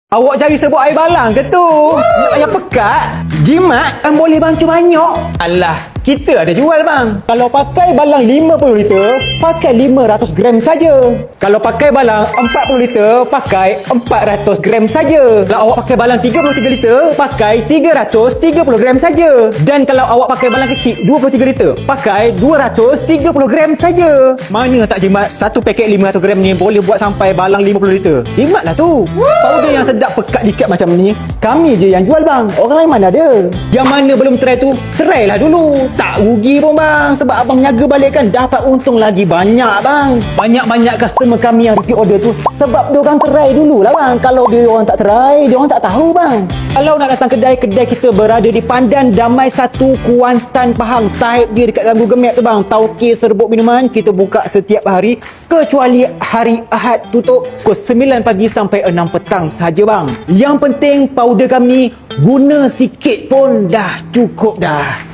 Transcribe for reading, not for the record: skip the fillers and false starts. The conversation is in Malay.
Awak cari sebuah air balang ke tu? Nak yang pekat? Jimat kan boleh bantu banyak. Alah, kita ada jual bang. Kalau pakai balang 50 liter, pakai 500 gram saja. Kalau pakai balang 40 liter, pakai 400 gram saja. Kalau awak pakai balang 33 liter, pakai 330 gram saja. Dan kalau awak pakai balang kecil 23 liter, pakai 230 gram saja. Mana tak jimat satu paket 500 gram ni boleh buat sampai balang 50 liter? Jimatlah tu. Powder yang sedap pekat dikat macam ni, kami je yang jual bang. Orang lain mana ada. Yang mana belum try tu, try lah dulu. Tak rugi pun bang. Sebab abang niaga balik kan dapat untung lagi banyak bang. Banyak-banyak customer kami yang repeat order tu sebab diorang try dulu lah bang. Kalau diorang tak try, diorang tak tahu bang. Kalau nak datang kedai kita berada di Pandan Damai 1, Kuantan, Pahang. Type dia dekat dalam Google Map tu bang. Tauke Serbuk Minuman. Kita buka setiap hari kecuali hari Ahad tutup pukul 9 pagi sampai 6 petang saja bang. Yang penting powder kami guna sikit pun dah cukup dah.